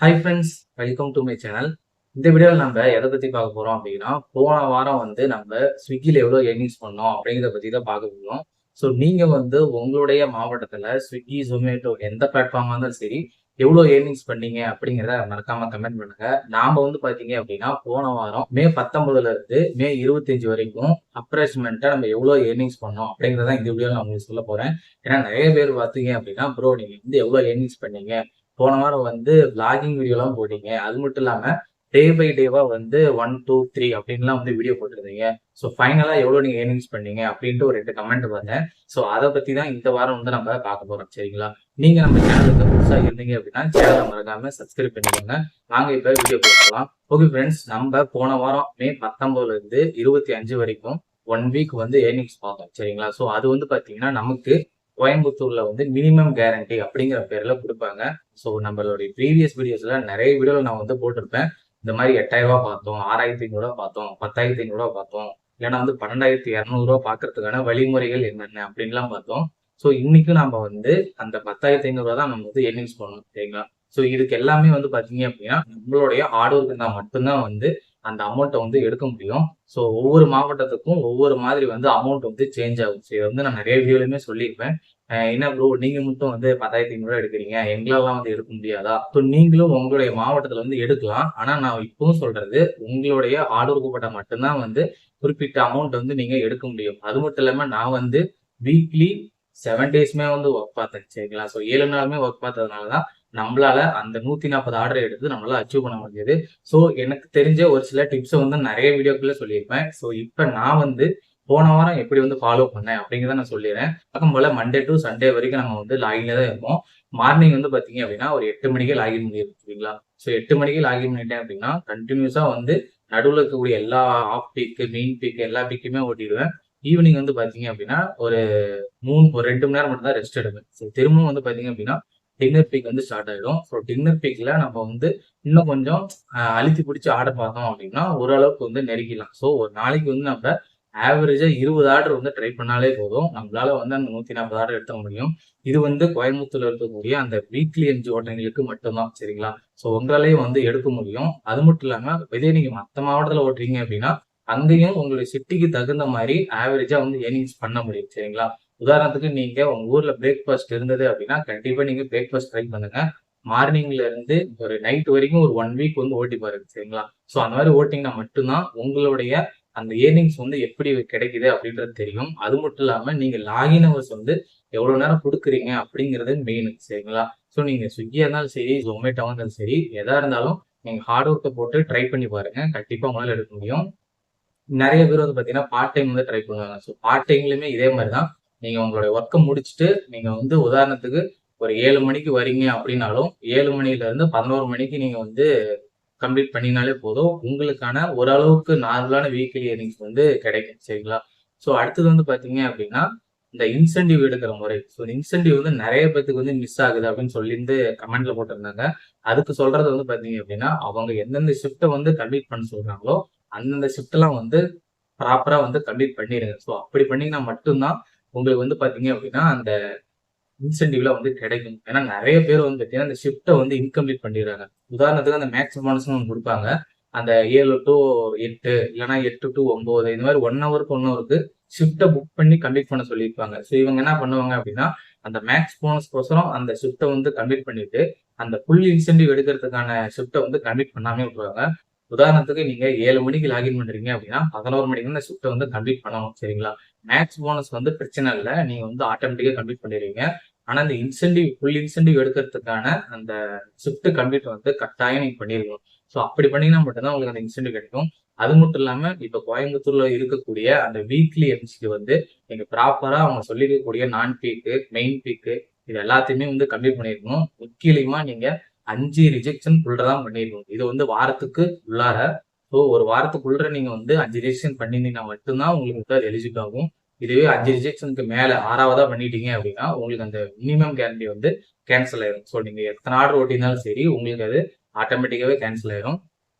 Hi friends, welcome to my channel. இந்த வீடியோவில் நம்ம எதை பற்றி பார்க்க போகிறோம் அப்படின்னா, போன வாரம் வந்து நம்ம ஸ்விக்கியில் எவ்வளோ ஏர்னிங்ஸ் பண்ணோம் அப்படிங்கிறத பற்றி தான் பார்க்க போகிறோம். ஸோ நீங்கள் வந்து உங்களுடைய மாவட்டத்தில் ஸ்விக்கி, ஜொமேட்டோ எந்த பிளாட்ஃபார்மாக இருந்தாலும் சரி, எவ்வளோ ஏர்னிங்ஸ் பண்ணீங்க அப்படிங்கிறத மறக்காம கமெண்ட் பண்ணுங்க. நாம வந்து பார்த்தீங்க அப்படின்னா, போன வாரம் மே 19 இருந்து மே 25 வரைக்கும் அப்ராக்சிமேட்டாக நம்ம எவ்வளோ ஏர்னிங்ஸ் பண்ணோம் அப்படிங்கிறத இந்த வீடியோவில் நான் உங்களுக்கு சொல்ல போகிறேன். ஏன்னா நிறைய பேர் பார்த்தீங்க அப்படின்னா, ப்ரோ நீங்கள் வந்து எவ்வளோ ஏர்னிங்ஸ் பண்ணீங்க, போன வாரம் வந்து விளாகிங் வீடியோலாம் போட்டீங்க, அது மட்டும் இல்லாம டே பை டேவா வந்து 1, 2, 3 அப்படின்லாம் வந்து வீடியோ போட்டிருந்தீங்க. ஸோ ஃபைனலா எவ்வளவு நீங்க ஏர்னிங்ஸ் பண்ணீங்க அப்படின்ட்டு ஒரு 2 கமெண்ட் பார்த்தேன். ஸோ அதை பத்தி தான் இந்த வாரம் வந்து நம்ம பார்க்க போறோம். சரிங்களா? நீங்க நம்ம சேனலுக்கு புதுசா இருந்தீங்க அப்படின்னா சேனலை மறக்காம சப்ஸ்கிரைப் பண்ணிக்கோங்க. வாங்க இப்ப வீடியோ போகலாம். ஓகே ஃப்ரெண்ட்ஸ், நம்ம போன வாரம் மே 19 இருந்து 25 வரைக்கும் 1 வீக் வந்து ஏர்னிங்ஸ் பார்த்தோம். சரிங்களா? ஸோ அது வந்து பாத்தீங்கன்னா நமக்கு கோயம்புத்தூர்ல வந்து மினிமம் கேரண்டி அப்படிங்கிற பேர்ல கொடுப்பாங்க. ஸோ நம்மளுடைய ப்ரீவியஸ் வீடியோஸ்ல நிறைய வீடியோல நான் வந்து போட்டிருப்பேன். இந்த மாதிரி 8,000 பார்த்தோம், 6,500 பார்த்தோம், 10,500 பார்த்தோம், இல்லைன்னா வந்து 12,200 பார்க்கறதுக்கான வழிமுறைகள் என்னென்ன அப்படின்லாம் பார்த்தோம். ஸோ இன்னைக்கு நம்ம வந்து அந்த 10,500 தான் நம்ம வந்து ஏர்னிங்ஸ் பண்ணணும். சரிங்களா? ஸோ இதுக்கு எல்லாமே வந்து பாத்தீங்க அப்படின்னா நம்மளுடைய ஹார்ட் ஒர்க் இருந்தால் மட்டும்தான் வந்து அந்த அமௌண்ட்டை வந்து எடுக்க முடியும். ஸோ ஒவ்வொரு மாவட்டத்துக்கும் ஒவ்வொரு மாதிரி வந்து அமௌண்ட் வந்து சேஞ்ச் ஆகும். ஸோ இதை வந்து நான் நிறைய வீடியோலையுமே சொல்லியிருப்பேன். என்ன ப்ரோ நீங்க மட்டும் வந்து 10,500 எடுக்கிறீங்க, எங்களாலாம் வந்து எடுக்க முடியாதா? ஸோ நீங்களும் உங்களுடைய மாவட்டத்துல வந்து எடுக்கலாம். ஆனா நான் இப்பவும் சொல்றது, உங்களுடைய ஹார்ட் ஒர்க் போட்டா மட்டும்தான் வந்து குறிப்பிட்ட அமௌண்ட் வந்து நீங்க எடுக்க முடியும். அது மட்டும் இல்லாம நான் வந்து வீக்லி 7 டேஸ்மே வந்து ஒர்க் பார்த்தேன். சரிங்களா? ஸோ 7 நாளுமே ஒர்க் பார்த்ததுனால தான் நம்மளால அந்த 140 ஆர்டர் எடுத்து நம்மளால அச்சீவ் பண்ண முடியுது. ஸோ எனக்கு தெரிஞ்ச ஒரு சில டிப்ஸை வந்து நிறைய வீடியோக்குள்ள சொல்லியிருப்பேன். ஸோ இப்போ நான் வந்து போன வாரம் எப்படி வந்து ஃபாலோ பண்ணேன் அப்படிங்கிறத நான் சொல்லிடுறேன். வழக்கம் போல மண்டே டு சண்டே வரைக்கும் நம்ம வந்து லாகின்ல தான் இருப்போம். மார்னிங் வந்து பாத்தீங்க அப்படின்னா ஒரு 8 மணிக்கே லாகின் பண்ணிடுவோம். சரிங்களா? ஸோ 8 மணிக்கு லாகின் பண்ணிட்டேன் அப்படின்னா கண்டினியூஸா வந்து நடுவில் இருக்கக்கூடிய எல்லா ஆஃப் பீக்கு, மெயின் பீக்கு எல்லா பீக்குமே ஓட்டிடுவேன். ஈவினிங் வந்து பாத்தீங்க அப்படின்னா ஒரு ஒரு 2 மணி நேரம் மட்டும் தான் ரெஸ்ட் எடுப்பேன். ஸோ திரும்பவும் வந்து பாத்தீங்க அப்படின்னா டின்னர் பீக் வந்து ஸ்டார்ட் ஆயிடும். ஸோ டின்னர் பீக்ல நம்ம வந்து இன்னும் கொஞ்சம் அழுத்தி பிடிச்சி ஆர்டர் பார்த்தோம் அப்படின்னா ஓரளவுக்கு வந்து நெருங்கிடலாம். ஸோ ஒரு நாளைக்கு வந்து நம்ம ஆவரேஜா 20 ஆர்டர் வந்து ட்ரை பண்ணாலே போதும். நம்மளால வந்து அந்த 140 ஆர்டர் எடுத்த முடியும். இது வந்து கோயம்புத்தூர்ல இருக்கக்கூடிய அந்த வீக்லி எம்ஜி ஓட்டுறவங்களுக்கு மட்டும்தான். சரிங்களா? ஸோ உங்களாலையும் வந்து எடுக்க முடியும். அது மட்டும் இல்லாம இதே நீங்க மற்ற மாவட்டத்துல ஓட்டுறீங்க அப்படின்னா அங்கேயும் உங்களுடைய சிட்டிக்கு தகுந்த மாதிரி ஆவரேஜா வந்து ஏர்னிங்ஸ் பண்ண முடியும். சரிங்களா? உதாரணத்துக்கு நீங்க உங்க ஊர்ல பிரேக்ஃபாஸ்ட் இருந்தது அப்படின்னா கண்டிப்பா நீங்க பிரேக்ஃபாஸ்ட் ட்ரை பண்ணுங்க. மார்னிங்ல இருந்து ஒரு நைட் வரைக்கும் ஒரு 1 வீக் வந்து ஓட்டி பாருங்க. சரிங்களா? ஸோ அந்த மாதிரி ஓட்டிங்கன்னா மட்டும்தான் உங்களுடைய அந்த ஏர்னிங்ஸ் வந்து எப்படி கிடைக்குது அப்படின்றது தெரியும். அது மட்டும் இல்லாம நீங்க லாகின் ஹவர்ஸ் வந்து எவ்வளவு நேரம் கொடுக்குறீங்க அப்படிங்கிறது மெயின். சரிங்களா? ஸோ நீங்க ஸ்விக்கியா இருந்தாலும் சரி, ஜொமேட்டோவா இருந்தாலும் சரி, எதா இருந்தாலும் நீங்க ஹார்ட் ஒர்க்கை போட்டு ட்ரை பண்ணி பாருங்க. கண்டிப்பா உங்களால எடுக்க முடியும். நிறைய பேர் வந்து பாத்தீங்கன்னா பார்ட் டைம் வந்து ட்ரை பண்ணுவாங்க. ஸோ பார்ட் டைம்லயுமே இதே மாதிரி தான். நீங்க உங்களுடைய ஒர்க்கை முடிச்சுட்டு நீங்க வந்து உதாரணத்துக்கு ஒரு 7 மணிக்கு வரீங்க அப்படின்னாலும் 7 மணில இருந்து 11 மணிக்கு நீங்க வந்து கம்ப்ளீட் பண்ணினாலே போதும். உங்களுக்கான ஓரளவுக்கு நார்மலான வீக்லி ஏர்னிங்ஸ் வந்து கிடைக்கும். சரிங்களா? ஸோ அடுத்தது வந்து பாத்தீங்க அப்படின்னா இந்த இன்சென்டிவ் எடுக்கிற முறை. ஸோ இன்சென்டிவ் வந்து நிறைய பேத்துக்கு வந்து மிஸ் ஆகுது அப்படின்னு சொல்லிட்டு கமெண்ட்ல போட்டிருந்தாங்க. அதுக்கு சொல்றது வந்து பாத்தீங்க அப்படின்னா அவங்க எந்தெந்த ஷிஃப்ட்டை வந்து கம்ப்ளீட் பண்ண சொல்றாங்களோ அந்தந்த ஷிஃப்ட் எல்லாம் வந்து ப்ராப்பரா வந்து கம்ப்ளீட் பண்ணிடுங்க. ஸோ அப்படி பண்ணீங்கன்னா மட்டும்தான் உங்களுக்கு வந்து பாத்தீங்க அப்படின்னா அந்த இன்சென்டிவ்ல வந்து கிடைக்கும். ஏன்னா நிறைய பேர் வந்து பார்த்தீங்கன்னா இந்த ஷிஃப்ட்டை வந்து இன்கம்ப்ளீட் பண்ணிடுறாங்க. உதாரணத்துக்கு அந்த மேக்ஸ் போனஸ்னு ஒன்று கொடுப்பாங்க. அந்த 7 டு 8 இல்லைன்னா 8 டு 9 இந்த மாதிரி 1 ஹவருக்கு 1 ஹவருக்கு ஷிஃப்ட்டை புக் பண்ணி கம்ப்ளீட் பண்ண சொல்லியிருப்பாங்க. ஸோ இவங்க என்ன பண்ணுவாங்க அப்படின்னா அந்த மேக்ஸ் போனஸ்க்கோசரம் அந்த ஷிஃப்ட்டை வந்து கம்ப்ளீட் பண்ணிட்டு அந்த ஃபுல் இன்சென்டிவ் எடுக்கிறதுக்கான ஷிஃப்ட்டை வந்து கம்ப்ளீட் பண்ணாமே விட்டுருவாங்க. உதாரணத்துக்கு நீங்க 7 மணிக்கு லாகின் பண்றீங்க அப்படின்னா 11 மணிக்கு அந்த ஷிஃப்ட்டை வந்து கம்ப்ளீட் பண்ணணும். சரிங்களா? மேக்ஸ் போனஸ் வந்து பிரச்சனை இல்லை, நீங்க வந்து ஆட்டோமேட்டிக்கா கம்ப்ளீட் பண்ணிடுவீங்க. ஆனா இந்த இன்சென்டிவ் ஃபுல் இன்சென்டிவ் எடுக்கிறதுக்கான அந்த ஷிஃப்ட் கம்ப்ளீட் வந்து கட்டாயம் நீங்க பண்ணிருக்கணும். ஸோ அப்படி பண்ணீங்கன்னா மட்டும்தான் உங்களுக்கு அந்த இன்சென்டிவ் கிடைக்கும். அது மட்டும் இல்லாம இப்ப கோயம்புத்தூர்ல இருக்கக்கூடிய அந்த வீக்லி எம்சிக்கு வந்து நீங்க ப்ராப்பரா அவங்க சொல்லியிருக்கக்கூடிய நான் பீக்கு, மெயின் பீக்கு இது எல்லாத்தையுமே வந்து கம்ப்ளீட் பண்ணிருக்கணும். முக்கியமா நீங்க 5 ரிஜெக்ஷன் தான் பண்ணிருக்கணும். இது வந்து வாரத்துக்கு உள்ளார. ஸோ ஒரு வாரத்துக்குள்ள நீங்க வந்து 5 ரிஜெக்ஷன் பண்ணிருந்தீங்கன்னா மட்டும்தான் உங்களுக்கு அது எலிஜிபிள் ஆகும். இதுவே 5 ரிஜெக்ஷனுக்கு மேல 6வதா பண்ணிட்டீங்க அப்படின்னா உங்களுக்கு அந்த மினிமம் கேரண்டி வந்து கேன்சல் ஆயிடும். ஸோ நீங்க எத்தனை ஆர்டர் ஓட்டினாலும் சரி உங்களுக்கு அது ஆட்டோமேட்டிக்காவே கேன்சல் ஆயிடும்.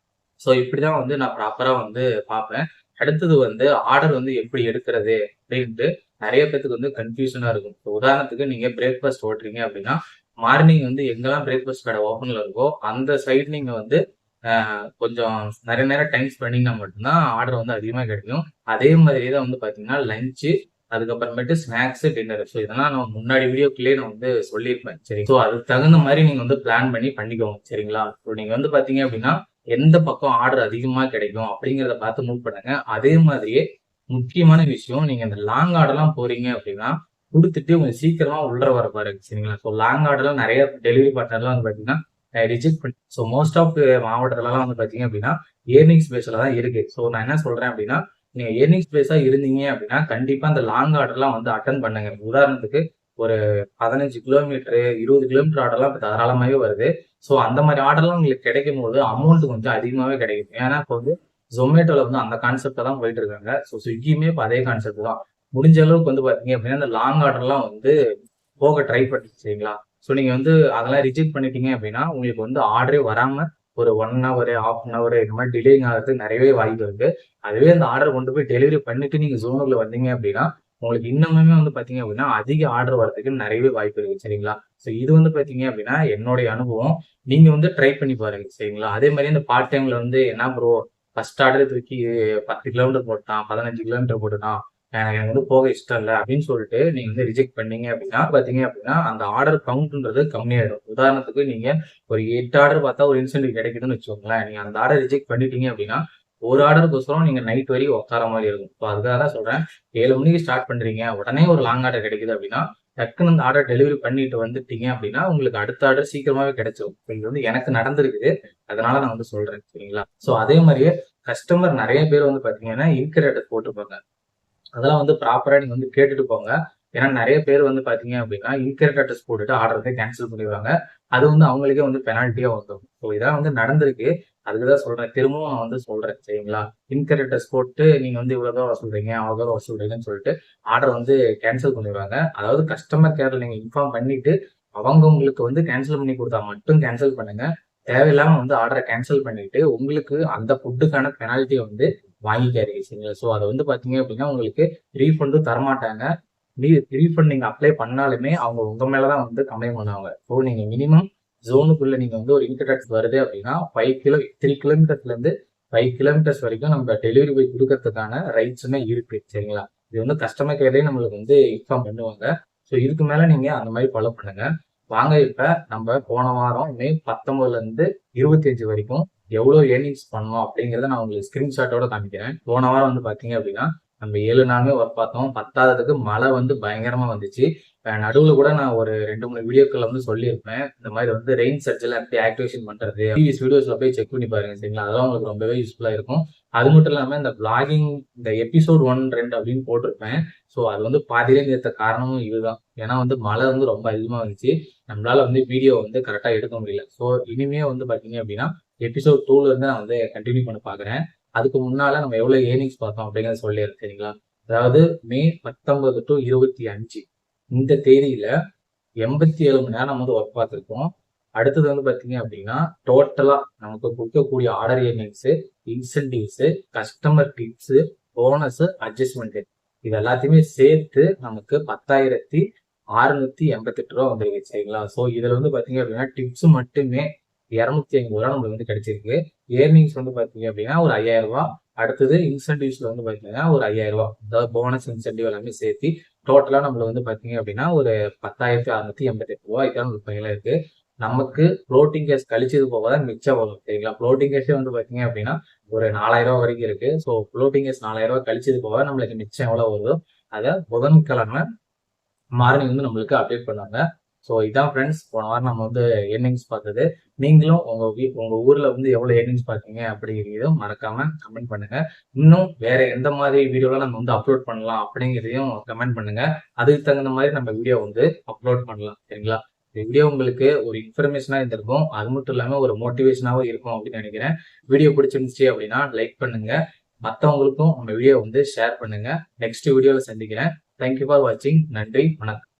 ஸோ இப்படிதான் வந்து நான் ப்ராப்பரா வந்து பார்ப்பேன். அடுத்தது வந்து ஆர்டர் வந்து எப்படி எடுக்கிறது அப்படின்ட்டு நிறைய பேத்துக்கு வந்து கன்ஃபியூஷனா இருக்கும். உதாரணத்துக்கு நீங்க பிரேக்ஃபாஸ்ட் ஓட்டுறீங்க அப்படின்னா மார்னிங் வந்து எங்கெல்லாம் பிரேக்ஃபாஸ்ட் கடை ஓப்பன்ல இருக்கோ அந்த சைடு நீங்க வந்து கொஞ்சம் நிறைய நேரம் டைம் ஸ்பெண்டிங்னா மட்டும்தான் ஆர்டர் வந்து அதிகமாக கிடைக்கும். அதே மாதிரி தான் வந்து பார்த்தீங்கன்னா லஞ்சு, அதுக்கப்புறமேட்டு ஸ்நாக்ஸ், டின்னர். ஸோ இதெல்லாம் நான் முன்னாடி வீடியோக்குள்ளேயே நான் வந்து சொல்லியிருப்பேன். சரி, ஸோ அதுக்கு தகுந்த மாதிரி நீங்க வந்து பிளான் பண்ணி பண்ணிக்கோங்க. சரிங்களா? ஸோ நீங்க வந்து பார்த்தீங்க அப்படின்னா எந்த பக்கம் ஆர்டர் அதிகமாக கிடைக்கும் அப்படிங்கிறத பார்த்து மூவ் பண்ணுங்க. அதே மாதிரியே முக்கியமான விஷயம், நீங்க இந்த லாங் ஆர்டர்லாம் போறீங்க அப்படின்னா குடுத்துட்டு கொஞ்சம் சீக்கிரமா உள்ள வர பாருங்க. சரிங்களா? ஸோ லாங் ஆர்டர்லாம் நிறைய டெலிவரி பார்ட்னர்லாம் வந்து பார்த்தீங்கன்னா ரிஜெக்ட் பண்ணி ஸோ மோஸ்ட் ஆஃப் மாவட்டத்துலலாம் வந்து பார்த்தீங்க அப்படின்னா ஏர்னிங்ஸ் பேஸ்ல தான் இருக்கு. ஸோ நான் என்ன சொல்றேன் அப்படின்னா நீங்க ஏர்னிங்ஸ் பேஸா இருந்தீங்க அப்படின்னா கண்டிப்பா அந்த லாங் ஆர்டர்லாம் வந்து அட்டன் பண்ணுங்க. உதாரணத்துக்கு ஒரு 15 கிலோமீட்டர் 20 கிலோமீட்டர் ஆர்டர்லாம் இப்போ தாராளமாகவே வருது. ஸோ அந்த மாதிரி ஆர்டர்லாம் உங்களுக்கு கிடைக்கும் போது அமௌண்ட் கொஞ்சம் அதிகமாகவே கிடைக்கும். ஏன்னா இப்போ வந்து ஜொமேட்டோல வந்து அந்த கான்செப்ட்ல தான் போயிட்டு இருக்காங்க. ஸோ ஸ்விக்கியுமே இப்போ அதே கான்செப்ட் தான். முடிஞ்ச அளவுக்கு வந்து பாத்தீங்க அப்படின்னா இந்த லாங் ஆர்டர்லாம் வந்து போக ட்ரை பண்ணி சரிங்களா? ஸோ நீங்க வந்து அதெல்லாம் ரிஜெக்ட் பண்ணிட்டீங்க அப்படின்னா உங்களுக்கு வந்து ஆர்டரே வராம ஒரு 1 ஹவர், ஹாஃப் அன் ஹவர் இந்த மாதிரி டிலே ஆகிறதுக்கு நிறையவே வாய்ப்பு இருக்கு. அதுவே அந்த ஆர்டர் கொண்டு போய் டெலிவரி பண்ணிட்டு நீங்க ஜோனுக்குள்ள வந்தீங்க அப்படின்னா உங்களுக்கு இன்னமுமே வந்து பாத்தீங்க அப்படின்னா அதிக ஆர்டர் வரதுக்கு நிறையவே வாய்ப்பு இருக்கு. சரிங்களா? ஸோ இது வந்து பாத்தீங்க அப்படின்னா என்னுடைய அனுபவம். நீங்க வந்து ட்ரை பண்ணி பாருங்க. சரிங்களா? அதே மாதிரி இந்த பார்ட் டைம்ல வந்து என்ன ப்ரோ ஃபர்ஸ்ட் ஆர்டர் தூக்கி 10 கிலோமீட்டர் போட்டான், 15 கிலோமீட்டர் போட்டுட்டான், எனக்கு வந்து போக இஷ்டம் இல்லை அப்படின்னு சொல்லிட்டு நீங்க வந்து ரிஜெக்ட் பண்ணீங்க அப்படின்னா பாத்தீங்க அப்படின்னா அந்த ஆர்டர் கவுண்ட்ன்றது கம்மியாயிடும். உதாரணத்துக்கு நீங்க ஒரு 8 ஆர்டர் பார்த்தா ஒரு இன்சென்டிவ் கிடைக்குதுன்னு வச்சுக்கோங்களேன். நீங்க அந்த ஆர்டர் ரிஜெக்ட் பண்ணிட்டீங்க அப்படின்னா ஒரு ஆர்டருக்கோசரம் நீங்க நைட் வரைக்கும் உட்கார மாதிரி இருக்கும். இப்போ அதுக்காக தான் சொல்றேன், 7 மணிக்கு ஸ்டார்ட் பண்றீங்க, உடனே ஒரு லாங் ஆர்டர் கிடைக்குது அப்படின்னா டக்குன்னு அந்த ஆர்டர் டெலிவரி பண்ணிட்டு வந்துட்டீங்க அப்படின்னா உங்களுக்கு அடுத்த ஆர்டர் சீக்கிரமாவே கிடைச்சிடும். இது வந்து எனக்கு நடந்திருக்குது, அதனால நான் வந்து சொல்றேன். சரிங்களா? ஸோ அதே மாதிரியே கஸ்டமர் நிறைய பேர் வந்து பாத்தீங்கன்னா இன்கிரேட்டர் போட்டுப்பாங்க. அதெல்லாம் வந்து ப்ராப்பரா நீங்க வந்து கேட்டுட்டு போங்க. ஏன்னா நெறைய பேர் வந்து பார்த்தீங்க அப்படின்னா, இன்கரெக்ட் அட்ரஸ் போட்டுட்டு ஆர்டர் வந்து கேன்சல் பண்ணிருவாங்க. அது வந்து அவங்களுக்கே வந்து பெனால்ட்டியா வந்துரும். ஸோ இதெல்லாம் வந்து நடந்திருக்கு. அதுக்கு தான் சொல்றேன். திரும்பவும் நான் வந்து சொல்றேன். சரிங்களா? இன்கரெக்ட் அட்ரஸ் போட்டு நீங்க வந்து இவ்வளோ தூரம் வசூல்றீங்க, அவ்வளோ தூரம் வசூல்றீங்கன்னு சொல்லிட்டு ஆர்டர் வந்து கேன்சல் பண்ணிருவாங்க. அதாவது கஸ்டமர் கேர்ல நீங்க இன்ஃபார்ம் பண்ணிட்டு, அவங்க உங்களுக்கு வந்து கேன்சல் பண்ணி குடுத்தா மட்டும் கேன்சல் பண்ணுங்க. தேவையில்லாம வந்து ஆர்டர கேன்சல் பண்ணிட்டு, உங்களுக்கு அந்த ஃபுட்டுக்கான பெனால்ட்டிய வந்து வாங்கிக்காதீங்க. சரிங்களா? ஸோ அத வந்து பார்த்தீங்க அப்படின்னா, உங்களுக்கு ரீஃபண்டும் தரமாட்டாங்க. ரீஃபண்ட் நீங்க அப்ளை பண்ணாலுமே அவங்க உங்க மேல தான் வந்து கம்ப்ளைண்ட் பண்ணுவாங்க. ஸோ நீங்க மினிமம் ஜோனுக்குள்ள நீங்க வந்து ஒரு இன்டர்நெட் வருது அப்படின்னா 3 கிலோமீட்டர்ஸ்ல இருந்து 5 கிலோமீட்டர்ஸ் வரைக்கும் நம்ம டெலிவரி போய் கொடுக்கறதுக்கான ரைட்ஸுமே இருக்கு. சரிங்களா? இது வந்து கஸ்டமர் கேர்லயே நம்மளுக்கு வந்து இன்ஃபார்ம் பண்ணுவாங்க. ஸோ இதுக்கு மேல நீங்க அந்த மாதிரி ஃபாலோ பண்ணுங்க. வாங்க இப்ப நம்ம போன வாரம் மே 19ல இருந்து 25 வரைக்கும் எவ்வளவு ஏர்னிங்ஸ் பண்ணோம் அப்படிங்கிறத நான் உங்களுக்கு ஸ்கிரீன்ஷாட்டோட காமிக்கிறேன். போன வாரம் வந்து பாத்தீங்க அப்படின்னா நம்ம 7 நாளுமே ஒர்க் பார்த்தோம். பத்தாததுக்கு மழை வந்து பயங்கரமா வந்துச்சு. நடுவுல கூட நான் ஒரு 2, 3 வீடியோக்கள்ல வந்து சொல்லியிருப்பேன். இந்த மாதிரி வந்து ரெயின் சர்ச்ல எப்படி ஆக்டிவேஷன் பண்றது, ப்ரீவியஸ் வீடியோஸ்ல போய் செக் பண்ணி பாருங்க. சரிங்களா? அதெல்லாம் உங்களுக்கு ரொம்பவே யூஸ்ஃபுல்லா இருக்கும். அது மட்டும் இல்லாம இந்த விளாகிங் இந்த எபிசோட் 1, 2 அப்படின்னு போட்டிருப்பேன். ஸோ அது வந்து பாதியிலே நிறுத்த காரணமும் இதுதான். ஏன்னா வந்து மழை வந்து ரொம்ப அதிகமா வந்துச்சு. நம்மளால வந்து வீடியோ வந்து கரெக்டா எடுக்க முடியல. ஸோ இனிமே வந்து பாத்தீங்க அப்படின்னா எபிசோட் 2ல இருந்து நான் வந்து கண்டினியூ பண்ண பாக்குறேன். அதுக்கு முன்னால நம்ம எவ்வளவு ஏர்னிங்ஸ் பார்த்தோம் அப்படிங்கறத சொல்லிடுறேன். சரிங்களா? அதாவது மே 19 டு 25 இந்த தேதியில 87 மணி நேரம் நம்ம வந்து ஒர்க் பார்த்திருக்கோம். அடுத்தது வந்து பாத்தீங்க அப்படின்னா டோட்டலா நமக்கு கொடுக்கக்கூடிய order earnings, incentives, customer tips, bonus, adjustment இது எல்லாத்தையுமே சேர்த்து நமக்கு 10,688 ரூபா வந்திருக்கு. சரிங்களா? ஸோ இதுல வந்து பாத்தீங்க அப்படின்னா டிப்ஸ் மட்டுமே 250 ரூபா நம்மளுக்கு வந்து கிடைச்சிருக்கு. ஏர்னிங்ஸ் வந்து பாத்தீங்க அப்படின்னா ஒரு 5,000 ரூபா. அடுத்தது இன்சென்டிவ்ஸ்ல வந்து பாத்தீங்கன்னா ஒரு 5,000 ரூபா. அதாவது போனஸ், இன்சென்டிவ் எல்லாமே சேர்த்து டோட்டலா நம்மளுக்கு வந்து பாத்தீங்க அப்படின்னா ஒரு 10,688 ரூபா இதான் நம்ம கையில இருக்கு. நமக்கு ஃப்ளோட்டிங் கேஷ் கழிச்சது போக தான் மிச்சம் வரும். சரிங்களா? ஃப்ளோட்டிங் கேஷே வந்து பாத்தீங்க அப்படின்னா ஒரு 4,000 ரூபா வரைக்கும் இருக்கு. ஸோ ஃப்ளோட்டிங் கேஷ் 4,000 ரூபா கழிச்சது போக நம்மளுக்கு மிச்சம் எவ்வளவு வருதோ அதை புதன்கிழமை மார்னிங் வந்து நம்மளுக்கு அப்டேட் பண்ணாங்க. ஸோ இதான் ஃப்ரெண்ட்ஸ் போன வாரம் நம்ம வந்து ஏர்னிங்ஸ் பார்த்தது. நீங்களும் உங்க ஊர்ல வந்து எவ்வளவு ஏர்னிங்ஸ் பார்த்தீங்க அப்படிங்கிறதையும் மறக்காம கமெண்ட் பண்ணுங்க. இன்னும் வேற எந்த மாதிரி வீடியோலாம் நம்ம வந்து அப்லோட் பண்ணலாம் அப்படிங்கிறதையும் கமெண்ட் பண்ணுங்க. அதுக்கு தகுந்த மாதிரி நம்ம வீடியோ வந்து அப்லோட் பண்ணலாம். சரிங்களா? இந்த வீடியோ உங்களுக்கு ஒரு இன்ஃபர்மேஷனா இருந்திருக்கும். அது மட்டும் இல்லாம ஒரு மோட்டிவேஷனாவும் இருக்கும் அப்படின்னு நினைக்கிறேன். வீடியோ பிடிச்சிருந்துச்சு அப்படின்னா லைக் பண்ணுங்க. மற்றவங்களுக்கும் நம்ம வீடியோ வந்து ஷேர் பண்ணுங்க. நெக்ஸ்ட் வீடியோல சந்திக்கிறேன். தேங்க்யூ ஃபார் வாட்சிங். நன்றி, வணக்கம்.